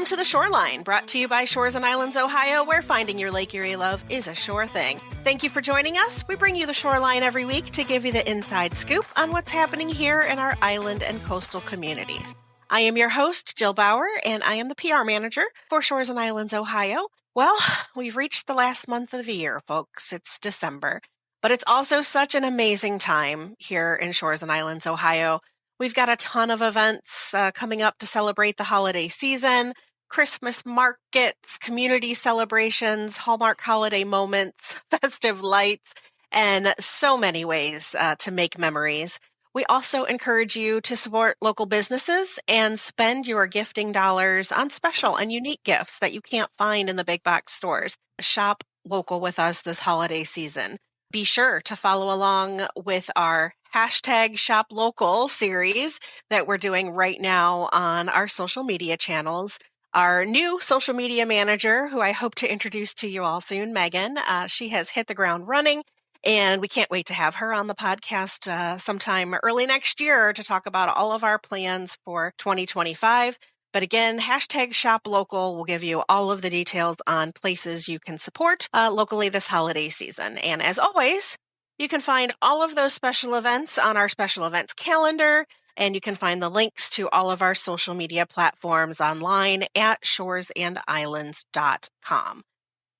Welcome to The Shoreline, brought to you by Shores and Islands, Ohio, where finding your Lake Erie love is a sure thing. Thank you for joining us. We bring you The Shoreline every week to give you the inside scoop on what's happening here in our island and coastal communities. I am your host, Jill Bauer, and I am the PR manager for Shores and Islands, Ohio. Well, we've reached the last month of the year, folks. It's December, but it's also such an amazing time here in Shores and Islands, Ohio. We've got a ton of events coming up to celebrate the holiday season, Christmas markets, community celebrations, Hallmark holiday moments, festive lights, and so many ways to make memories. We also encourage you to support local businesses and spend your gifting dollars on special and unique gifts that you can't find in the big box stores. Shop local with us this holiday season. Be sure to follow along with our hashtag Shop Local series that we're doing right now on our social media channels. Our new social media manager, who I hope to introduce to you all soon, Megan, she has hit the ground running, and we can't wait to have her on the podcast sometime early next year to talk about all of our plans for 2025. But again, hashtag Shop Local will give you all of the details on places you can support locally this holiday season. And as always, you can find all of those special events on our special events calendar, and you can find the links to all of our social media platforms online at shoresandislands.com.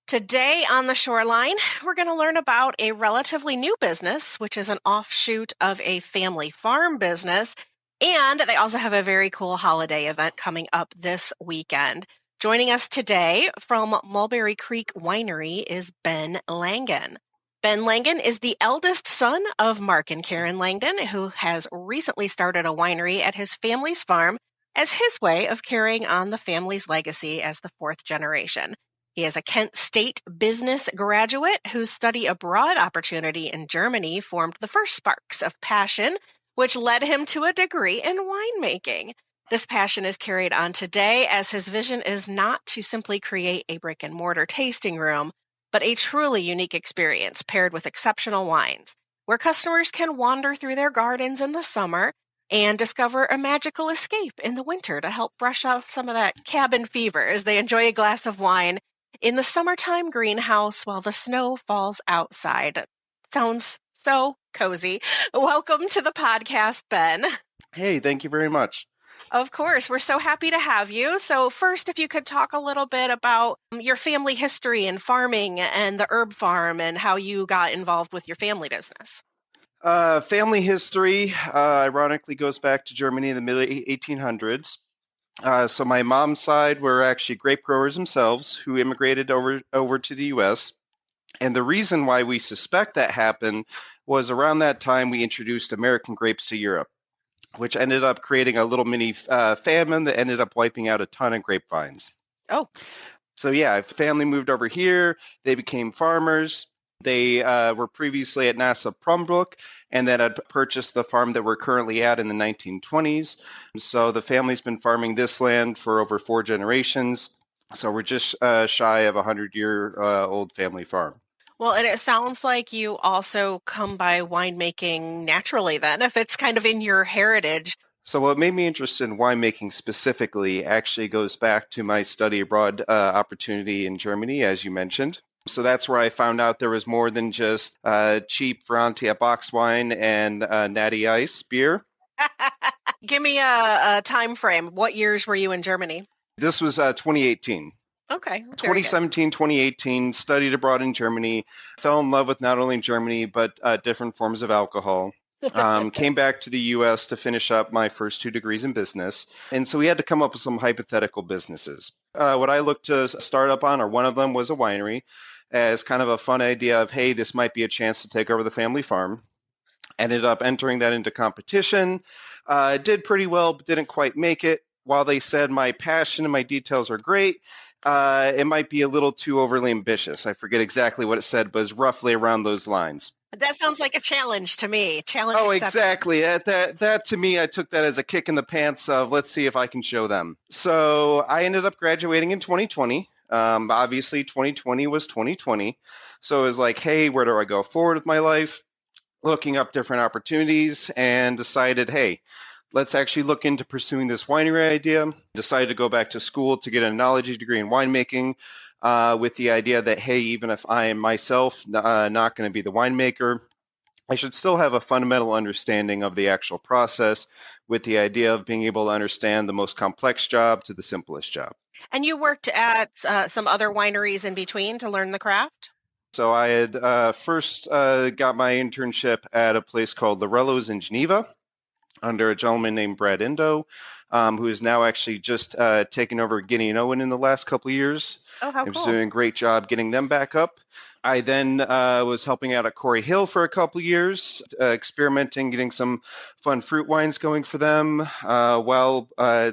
Today on The Shoreline, we're going to learn about a relatively new business, which is an offshoot of a family farm business. And they also have a very cool holiday event coming up this weekend. Joining us today from Mulberry Creek Winery is Ben Langan. Ben Langan is the eldest son of Mark and Karen Langdon, who has recently started a winery at his family's farm as his way of carrying on the family's legacy as the fourth generation. He is a Kent State business graduate whose study abroad opportunity in Germany formed the first sparks of passion, which led him to a degree in winemaking. This passion is carried on today as his vision is not to simply create a brick and mortar tasting room, but a truly unique experience paired with exceptional wines, where customers can wander through their gardens in the summer and discover a magical escape in the winter to help brush off some of that cabin fever as they enjoy a glass of wine in the summertime greenhouse while the snow falls outside. Sounds so cozy. Welcome to the podcast, Ben. Hey, thank you very much. Of course, we're so happy to have you. So first, if you could talk a little bit about your family history in farming and the herb farm and how you got involved with your family business. Family history, ironically, goes back to Germany in the mid-1800s. So my mom's side were actually grape growers themselves who immigrated over to the U.S. And the reason why we suspect that happened was around that time we introduced American grapes to Europe, which ended up creating a little mini famine that ended up wiping out a ton of grapevines. Oh. So yeah, family moved over here. They became farmers. They were previously at Nassau Prumbrook and then had purchased the farm that we're currently at in the 1920s. So the family's been farming this land for over 4 generations. So we're just shy of a 100-year-old family farm. Well, and it sounds like you also come by winemaking naturally then, if it's kind of in your heritage. So what made me interested in winemaking specifically actually goes back to my study abroad opportunity in Germany, as you mentioned. So that's where I found out there was more than just cheap Ferrantia box wine and Natty Ice beer. Give me a time frame. What years were you in Germany? This was 2018. Okay. 2017, 2018, studied abroad in Germany, fell in love with not only Germany, but different forms of alcohol. Came back to the U.S. to finish up my first 2 degrees in business. And so we had to come up with some hypothetical businesses. What I looked to start up on, or one of them was a winery, as kind of a fun idea of, hey, this might be a chance to take over the family farm. Ended up entering that into competition. Did pretty well, but didn't quite make it. While they said my passion and my details are great, it might be a little too overly ambitious. I forget exactly what it said, but it's roughly around those lines. That sounds like a challenge to me. Challenge accepted. Exactly. That to me, I took that as a kick in the pants of let's see if I can show them. So I ended up graduating in 2020. Obviously, 2020 was 2020. So it was like, hey, where do I go forward with my life? Looking up different opportunities and decided, hey, let's actually look into pursuing this winery idea. Decided to go back to school to get an enology degree in winemaking with the idea that, hey, even if I am myself not going to be the winemaker, I should still have a fundamental understanding of the actual process with the idea of being able to understand the most complex job to the simplest job. And you worked at some other wineries in between to learn the craft? So I had first got my internship at a place called Lorello's in Geneva under a gentleman named Brad Indo, who is now actually just taken over Guinea and Owen in the last couple of years. Oh, how He was cool. doing a great job getting them back up. I then was helping out at Corey Hill for a couple of years, experimenting, getting some fun fruit wines going for them while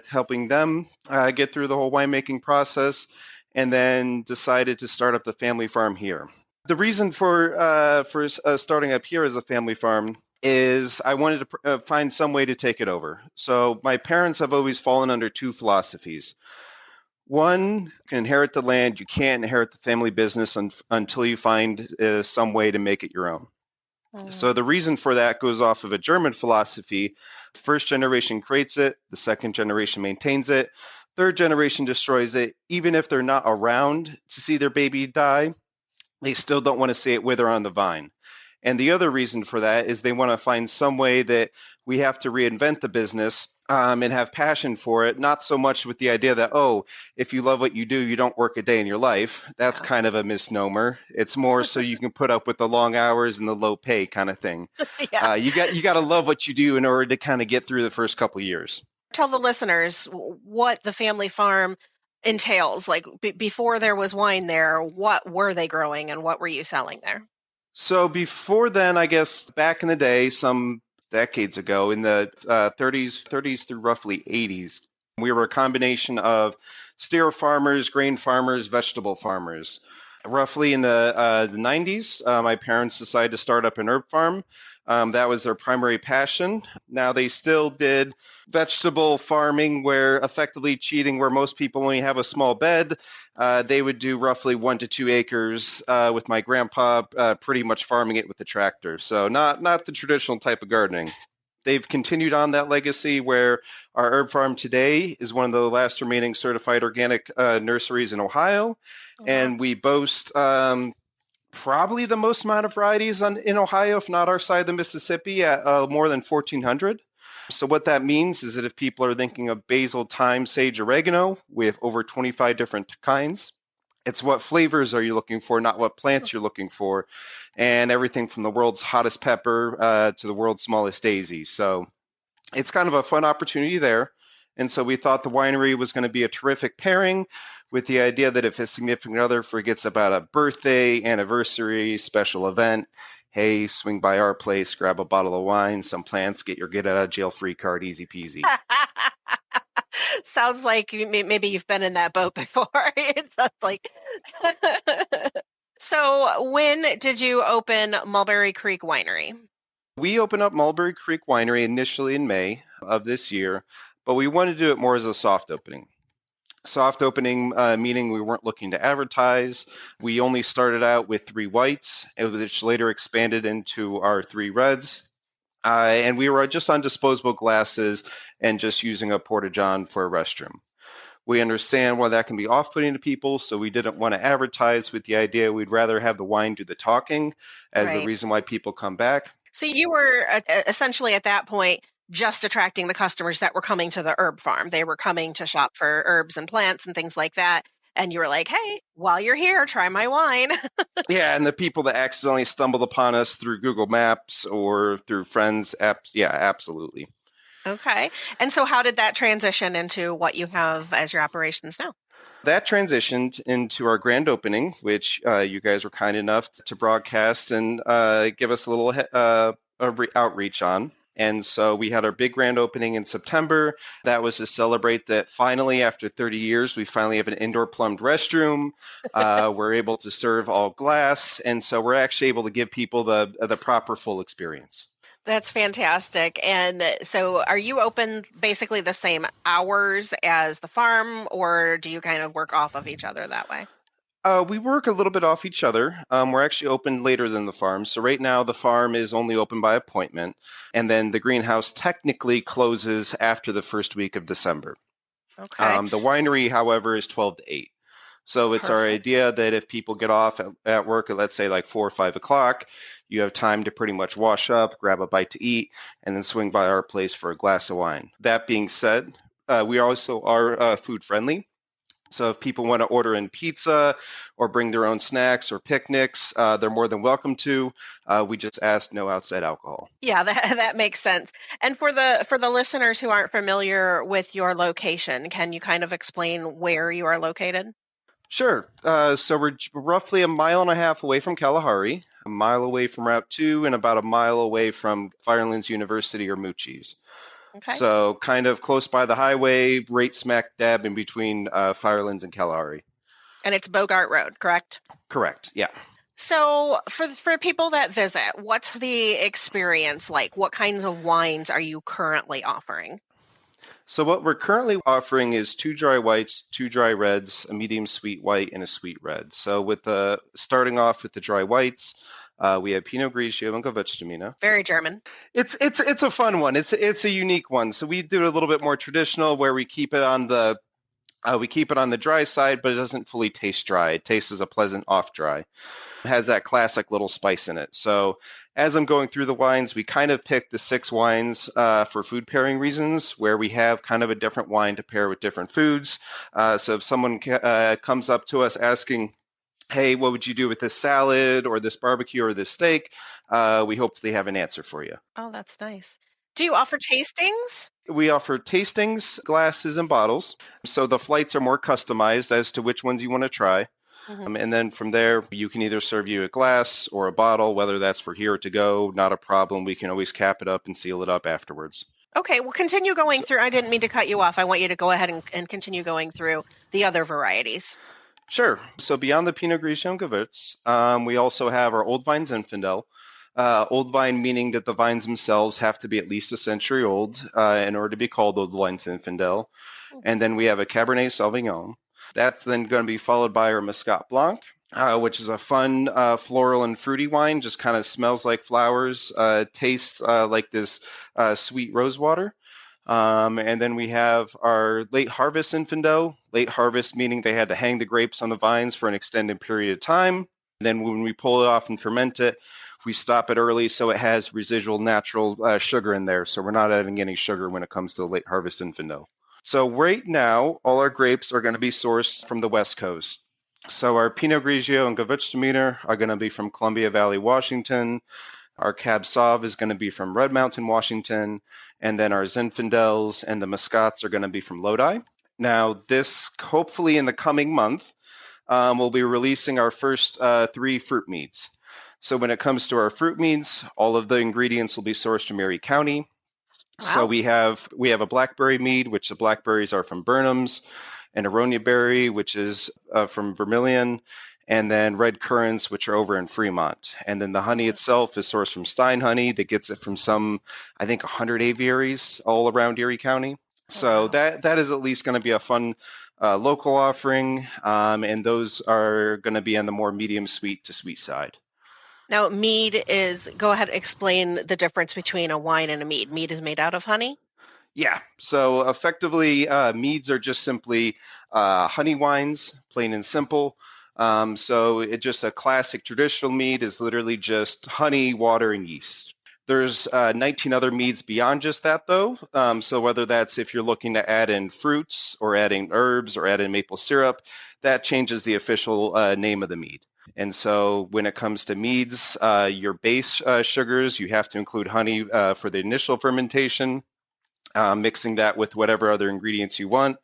helping them get through the whole winemaking process, and then decided to start up the family farm here. The reason for starting up here as a family farm is I wanted to find some way to take it over. So my parents have always fallen under two philosophies. One, you can inherit the land. You can't inherit the family business until you find some way to make it your own. So the reason for that goes off of a German philosophy. First generation creates it. The second generation maintains it. Third generation destroys it. Even if they're not around to see their baby die, they still don't want to see it wither on the vine. And the other reason for that is they want to find some way that we have to reinvent the business and have passion for it, not so much with the idea that, oh, if you love what you do, you don't work a day in your life. That's kind of a misnomer. It's more so you can put up with the long hours and the low pay kind of thing. Yeah. You got to love what you do in order to kind of get through the first couple of years. Tell the listeners what the family farm entails. Like before there was wine there, what were they growing and what were you selling there? So before then, I guess back in the day, some decades ago, in the 30s through roughly 80s, we were a combination of steer farmers, grain farmers, vegetable farmers. Roughly in the 90s, my parents decided to start up an herb farm. That was their primary passion. Now, they still did vegetable farming where effectively cheating, where most people only have a small bed. They would do roughly 1 to 2 acres with my grandpa pretty much farming it with the tractor. So not the traditional type of gardening. They've continued on that legacy where our herb farm today is one of the last remaining certified organic nurseries in Ohio. Oh, wow. And we boast probably the most amount of varieties in Ohio, if not our side of the Mississippi, at more than 1,400. So what that means is that if people are thinking of basil, thyme, sage, oregano, we have over 25 different kinds. It's what flavors are you looking for, not what plants you're looking for, and everything from the world's hottest pepper to the world's smallest daisy. So it's kind of a fun opportunity there. And so we thought the winery was going to be a terrific pairing with the idea that if a significant other forgets about a birthday, anniversary, special event, hey, swing by our place, grab a bottle of wine, some plants, get your get out of jail free card, easy peasy. Sounds like maybe you've been in that boat before. It sounds like. So when did you open Mulberry Creek Winery? We opened up Mulberry Creek Winery initially in May of this year, but we wanted to do it more as a soft opening. Soft opening, meaning we weren't looking to advertise. We only started out with 3 whites, which later expanded into our 3 reds. And we were just on disposable glasses and just using a porta-john for a restroom. We understand why that can be off-putting to people, so we didn't want to advertise with the idea we'd rather have the wine do the talking as the reason why people come back. So you were essentially at that point just attracting the customers that were coming to the herb farm. They were coming to shop for herbs and plants and things like that. And you were like, hey, while you're here, try my wine. Yeah, and the people that accidentally stumbled upon us through Google Maps or through friends' apps, yeah, absolutely. Okay. And so how did that transition into what you have as your operations now? That transitioned into our grand opening, which you guys were kind enough to broadcast and give us a little outreach on. And so we had our big grand opening in September. That was to celebrate that finally, after 30 years, we finally have an indoor plumbed restroom. We're able to serve all glass. And so we're actually able to give people the proper full experience. That's fantastic. And so are you open basically the same hours as the farm, or do you kind of work off of each other that way? We work a little bit off each other. We're actually open later than the farm. So right now the farm is only open by appointment, and then the greenhouse technically closes after the first week of December. Okay, The winery, however, is 12 to 8. So it's our perfect. idea that if people get off at work at, let's say, like 4 or 5 o'clock, you have time to pretty much wash up, grab a bite to eat, and then swing by our place for a glass of wine. That being said, we also are food friendly. So if people want to order in pizza or bring their own snacks or picnics, they're more than welcome to. We just ask no outside alcohol. Yeah, that that makes sense. And for the listeners who aren't familiar with your location, can you kind of explain where you are located? Sure. So we're roughly a mile and a half away from Kalahari, a mile away from Route 2, and about a mile away from Firelands University or Moochie's. Okay. So kind of close by the highway, right smack dab in between Firelands and Kalahari. And it's Bogart Road, correct? Correct. Yeah. So for people that visit, what's the experience like? What kinds of wines are you currently offering? So what we're currently offering is 2 dry whites, 2 dry reds, a medium sweet white, and a sweet red. So with the starting off with the dry whites, we have Pinot Grigio and Gewürztraminer. Very German. It's a fun one. It's a unique one. So we do it a little bit more traditional, where we keep it on the dry side, but it doesn't fully taste dry. It tastes as a pleasant off dry. It has that classic little spice in it. So as I'm going through the wines, we kind of pick the 6 wines for food pairing reasons, where we have kind of a different wine to pair with different foods. So if someone comes up to us asking, hey, what would you do with this salad or this barbecue or this steak? We hopefully have an answer for you. Oh, that's nice. Do you offer tastings? We offer tastings, glasses, and bottles. So the flights are more customized as to which ones you want to try. Mhm. And then from there, you can either serve you a glass or a bottle, whether that's for here to go, not a problem. We can always cap it up and seal it up afterwards. Okay, well, continue going So, through. I didn't mean to cut you off. I want you to go ahead and continue going through the other varieties. sure. So beyond the Pinot Grigio and Gewürz, we also have our Old Vine Zinfandel. Old vine meaning that the vines themselves have to be at least a century old in order to be called Old Vine Zinfandel. And then we have a Cabernet Sauvignon. That's then going to be followed by our Muscat Blanc, which is a fun floral and fruity wine. Just kind of smells like flowers, tastes like this sweet rose water. And then we have our late harvest Zinfandel. Late harvest meaning they had to hang the grapes on the vines for an extended period of time. And then when we pull it off and ferment it, we stop it early so it has residual natural sugar in there. So we're not adding any sugar when it comes to the late harvest Zinfandel. So right now, all our grapes are going to be sourced from the West Coast. So our Pinot Grigio and Gewürztraminer are going to be from Columbia Valley, Washington. Our Cab Sauv is going to be from Red Mountain, Washington. And then our Zinfandels and the Muscats are going to be from Lodi. Now, this hopefully in the coming month, we'll be releasing our first 3 fruit meads. So when it comes to our fruit meads, all of the ingredients will be sourced from Erie County. So Wow. we have a blackberry mead, which the blackberries are from Burnham's, and aronia berry, which is from Vermilion, and then red currants, which are over in Fremont. And then the honey itself is sourced from Stein Honey that gets it from some, I think, 100 aviaries all around Erie County. Oh, So wow. that is at least going to be a fun local offering, and those are going to be on the more medium sweet to sweet side. Now, mead is, go ahead, explain the difference between a wine and a mead. Mead is made out of honey? Yeah, so effectively, meads are just simply honey wines, plain and simple. So it just a classic traditional mead is literally just honey, water, and yeast. There's 19 other meads beyond just that, though. So whether that's if you're looking to add in fruits or adding herbs or add in maple syrup, that changes the official name of the mead. And so when it comes to meads, your base sugars, you have to include honey for the initial fermentation, mixing that with whatever other ingredients you want.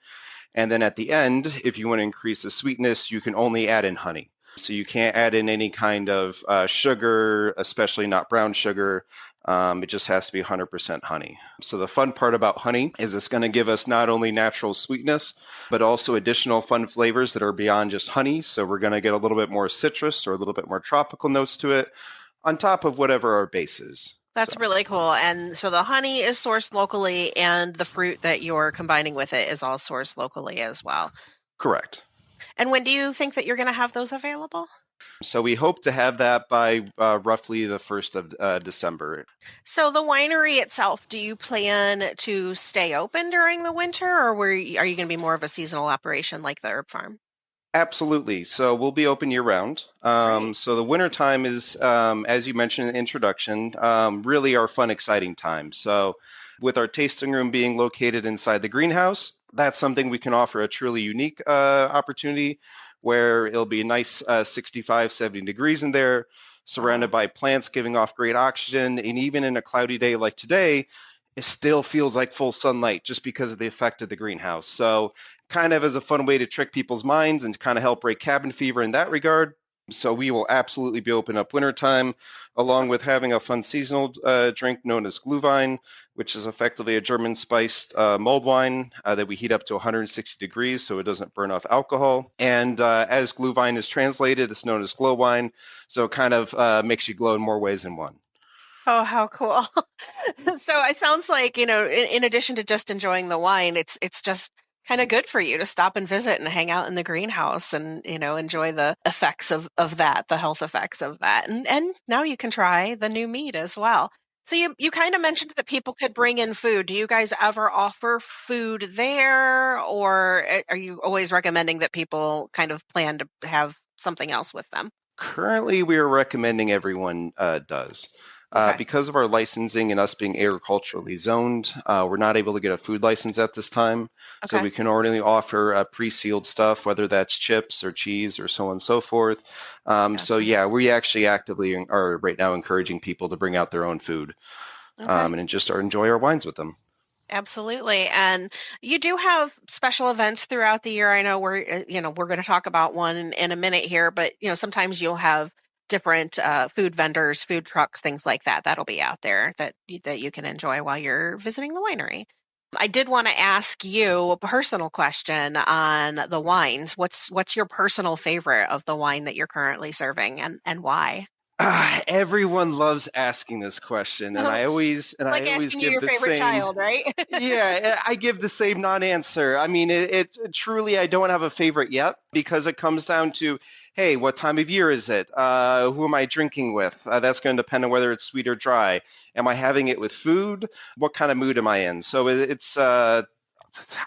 And then at the end, if you want to increase the sweetness, you can only add in honey. So you can't add in any kind of sugar, especially not brown sugar. It just has to be 100% honey. So the fun part about honey is it's going to give us not only natural sweetness, but also additional fun flavors that are beyond just honey. So we're going to get a little bit more citrus or a little bit more tropical notes to it on top of whatever our base is. That's really cool. And so the honey is sourced locally, and the fruit that you're combining with it is all sourced locally as well. Correct. And when do you think that you're going to have those available? So we hope to have that by roughly the 1st of December. So the winery itself, do you plan to stay open during the winter, or are you going to be more of a seasonal operation like the herb farm? Absolutely. So we'll be open year round. Great. So the winter time is, as you mentioned in the introduction, really our fun, exciting time. So with our tasting room being located inside the greenhouse, that's something we can offer a truly unique opportunity where it'll be a nice 65, 70 degrees in there, Wow. surrounded by plants giving off great oxygen. And even in a cloudy day like today, it still feels like full sunlight just because of the effect of the greenhouse. So kind of as a fun way to trick people's minds and kind of help break cabin fever in that regard. So we will absolutely be open up wintertime, along with having a fun seasonal drink known as glühwein, which is effectively a German spiced mulled wine that we heat up to 160 degrees so it doesn't burn off alcohol. And as glühwein is translated, it's known as glow wine. So it kind of makes you glow in more ways than one. Oh, how cool. So it sounds like, in addition to just enjoying the wine, it's just kind of good for you to stop and visit and hang out in the greenhouse and, enjoy the effects of that, the health effects of that. And now you can try the new mead as well. So you kind of mentioned that people could bring in food. Do you guys ever offer food there, or are you always recommending that people kind of plan to have something else with them? Currently, we are recommending everyone does. Okay. Because of our licensing and us being agriculturally zoned, we're not able to get a food license at this time. So Okay. we can only offer pre-sealed stuff, whether that's chips or cheese or so on and so forth. So Gotcha. yeah, we actually actively are right now encouraging people to bring out their own food Okay. and just enjoy our wines with them. Absolutely. And you do have special events throughout the year. I know we're going to talk about one in a minute here, but sometimes you'll have different food vendors, food trucks, things like that. That'll be out there that you can enjoy while you're visiting the winery. I did want to ask you a personal question on the wines. What's your personal favorite of the wine that you're currently serving, and why? Everyone loves asking this question, and I Like always asking you give your the favorite same. child, right? Yeah, I give the same non-answer. I mean, it truly, I don't have a favorite yet because it comes down to, hey, what time of year is it? Who am I drinking with? That's going to depend on whether it's sweet or dry. Am I having it with food? What kind of mood am I in? So it's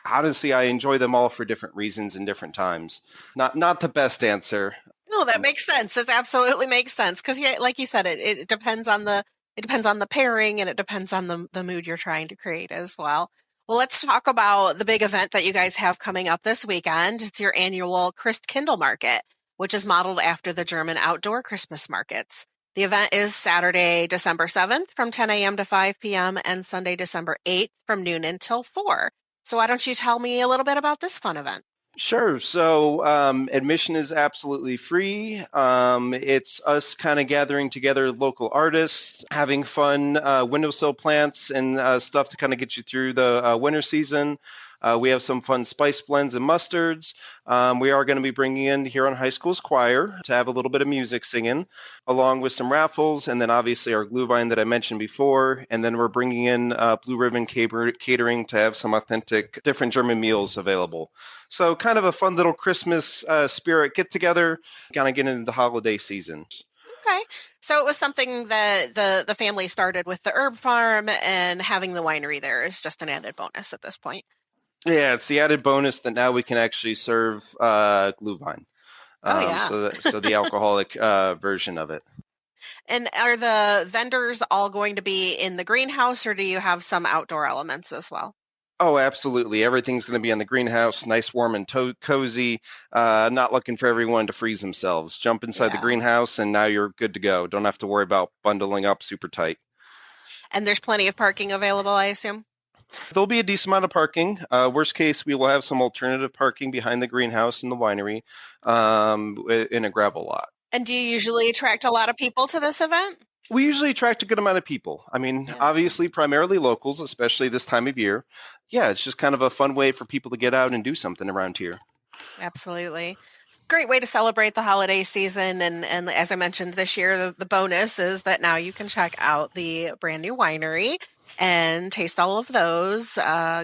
honestly, I enjoy them all for different reasons and different times. Not the best answer. No, that makes sense. It absolutely makes sense because, yeah, like you said, it depends on the pairing and it depends on the mood you're trying to create as well. Well, let's talk about the big event that you guys have coming up this weekend. It's your annual Christkindlmarkt, which is modeled after the German outdoor Christmas markets. The event is Saturday, December 7th from 10 a.m. to 5 p.m. and Sunday, December 8th from noon until 4. So why don't you tell me a little bit about this fun event? Sure. So admission is absolutely free. It's us kind of gathering together local artists, having fun windowsill plants and stuff to kind of get you through the winter season. We have some fun spice blends and mustards. We are going to be bringing in Huron High School's choir to have a little bit of music singing, along with some raffles, and then obviously our glühwein that I mentioned before. And then we're bringing in Blue Ribbon Catering to have some authentic different German meals available. So kind of a fun little Christmas spirit get together, kind of get into the holiday season. Okay. So it was something that the family started with the herb farm, and having the winery there is just an added bonus at this point. Yeah, it's the added bonus that now we can actually serve glühwein. Oh yeah. So the alcoholic version of it. And are the vendors all going to be in the greenhouse, or do you have some outdoor elements as well? Oh, absolutely. Everything's going to be in the greenhouse, nice, warm, and cozy. Not looking for everyone to freeze themselves. Jump inside the Yeah. greenhouse, and now you're good to go. Don't have to worry about bundling up super tight. And there's plenty of parking available, I assume? There'll be a decent amount of parking. Worst case, we will have some alternative parking behind the greenhouse and the winery in a gravel lot. And do you usually attract a lot of people to this event? We usually attract a good amount of people. I mean, Yeah. obviously, primarily locals, especially this time of year. Yeah, it's just kind of a fun way for people to get out and do something around here. Absolutely. Great way to celebrate the holiday season. And as I mentioned this year, the bonus is that now you can check out the brand new winery and taste all of those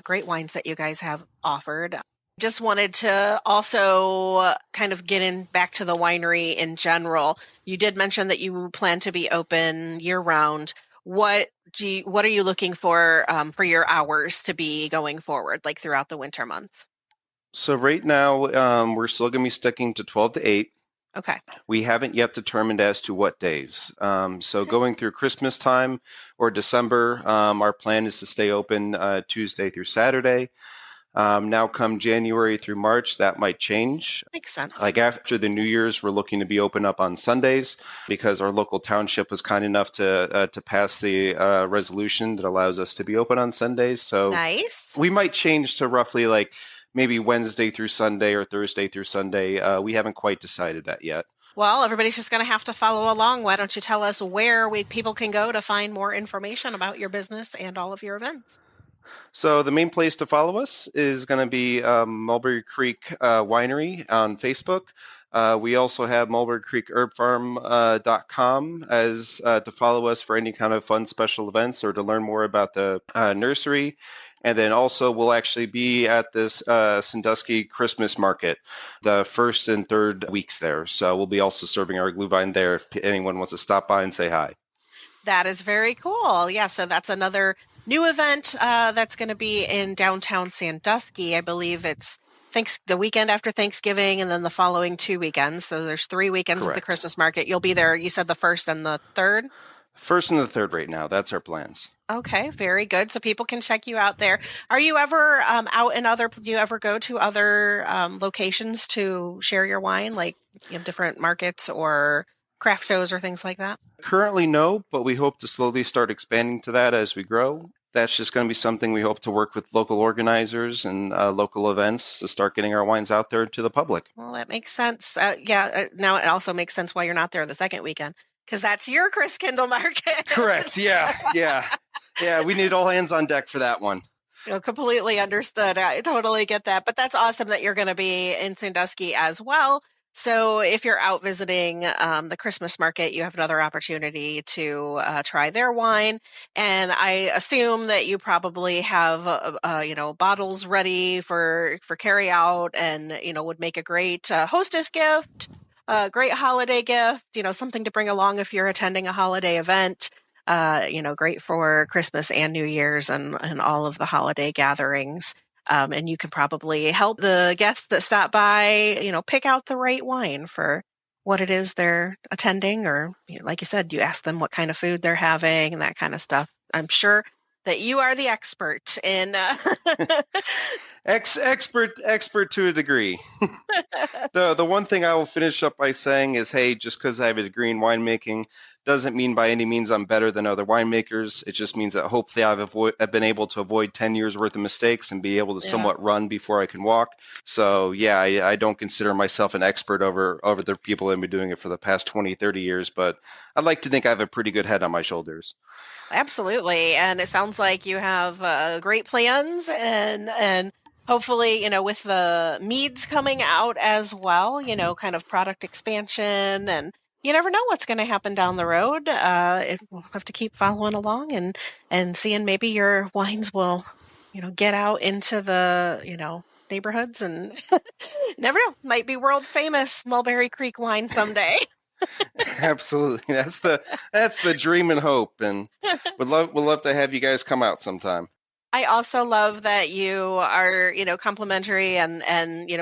great wines that you guys have offered. Just wanted to also kind of get in back to the winery in general. You did mention that you plan to be open year round. What are you looking for your hours to be going forward, like throughout the winter months? So right now, we're still going to be sticking to 12 to 8. Okay. We haven't yet determined as to what days. So Okay. going through Christmas time or December, our plan is to stay open Tuesday through Saturday. Now come January through March, that might change. Makes sense. Like after the New Year's, we're looking to be open up on Sundays because our local township was kind enough to pass the resolution that allows us to be open on Sundays. So Nice. we might change to roughly like maybe Wednesday through Sunday or Thursday through Sunday. We haven't quite decided that yet. Well, everybody's just going to have to follow along. Why don't you tell us where people can go to find more information about your business and all of your events? So the main place to follow us is going to be Mulberry Creek Winery on Facebook. We also have mulberrycreekherbfarm.com as to follow us for any kind of fun special events or to learn more about the nursery. And then also we'll actually be at this Sandusky Christmas market the first and third weeks there. So we'll be also serving our glühwein there if anyone wants to stop by and say hi. That is very cool. Yeah, so that's another new event that's going to be in downtown Sandusky. I believe it's the weekend after Thanksgiving and then the following 2 weekends. So there's 3 weekends of the Correct. Christmas market. You'll be there, you said the first and the third? First and the third right now. That's our plans. Okay, very good. So people can check you out there. Are you ever do you ever go to other locations to share your wine, like different markets or craft shows or things like that? Currently, no, but we hope to slowly start expanding to that as we grow. That's just going to be something we hope to work with local organizers and local events to start getting our wines out there to the public. Well, that makes sense. Now it also makes sense why you're not there the second weekend, because that's your Christkindlmarkt. Correct. Yeah. We need all hands on deck for that one. Completely understood. I totally get that. But that's awesome that you're going to be in Sandusky as well. So if you're out visiting the Christmas market, you have another opportunity to try their wine. And I assume that you probably have, bottles ready for carry out and, would make a great hostess gift, a great holiday gift, something to bring along if you're attending a holiday event. Great for Christmas and New Year's and all of the holiday gatherings. And you can probably help the guests that stop by, pick out the right wine for what it is they're attending. Or, like you said, you ask them what kind of food they're having and that kind of stuff. I'm sure that you are the expert in expert to a degree. The one thing I will finish up by saying is, hey, just because I have a degree in winemaking doesn't mean by any means I'm better than other winemakers. It just means that hopefully I've been able to avoid 10 years worth of mistakes and be able to somewhat run before I can walk. So yeah, I don't consider myself an expert over the people that have been doing it for the past 20, 30 years, but I'd like to think I have a pretty good head on my shoulders. Absolutely. And it sounds like you have great plans and hopefully, with the meads coming out as well, kind of product expansion, and you never know what's going to happen down the road. We'll have to keep following along and seeing maybe your wines will, get out into the, neighborhoods and never know, might be world famous Mulberry Creek wine someday. Absolutely. That's the dream and hope, and would love to have you guys come out sometime. I also love that you are, complimentary and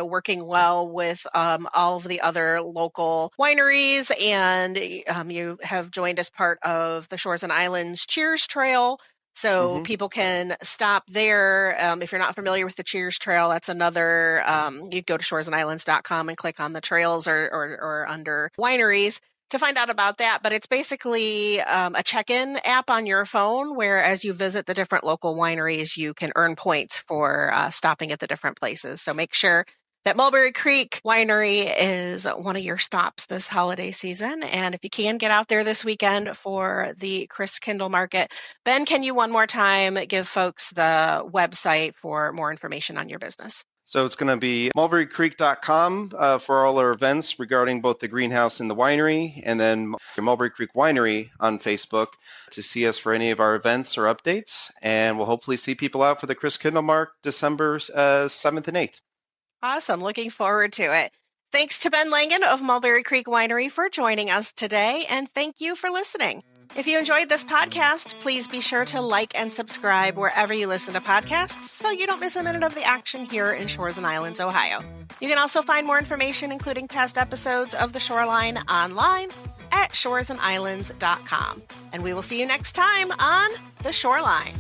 working well with all of the other local wineries, and you have joined as part of the Shores and Islands Cheers Trail. So people can stop there. If you're not familiar with the Cheers Trail, that's another, you go to shoresandislands.com and click on the trails or under wineries to find out about that. But it's basically a check-in app on your phone where as you visit the different local wineries, you can earn points for stopping at the different places. So make sure that Mulberry Creek Winery is one of your stops this holiday season. And if you can, get out there this weekend for the Christkindlmarkt. Ben, can you one more time give folks the website for more information on your business? So it's going to be mulberrycreek.com for all our events regarding both the greenhouse and the winery, and then Mulberry Creek Winery on Facebook to see us for any of our events or updates. And we'll hopefully see people out for the Christkindlmarkt December 7th and 8th. Awesome. Looking forward to it. Thanks to Ben Langan of Mulberry Creek Winery for joining us today, and thank you for listening. If you enjoyed this podcast, please be sure to like and subscribe wherever you listen to podcasts so you don't miss a minute of the action here in Shores and Islands, Ohio. You can also find more information, including past episodes of The Shoreline, online at shoresandislands.com. And we will see you next time on The Shoreline.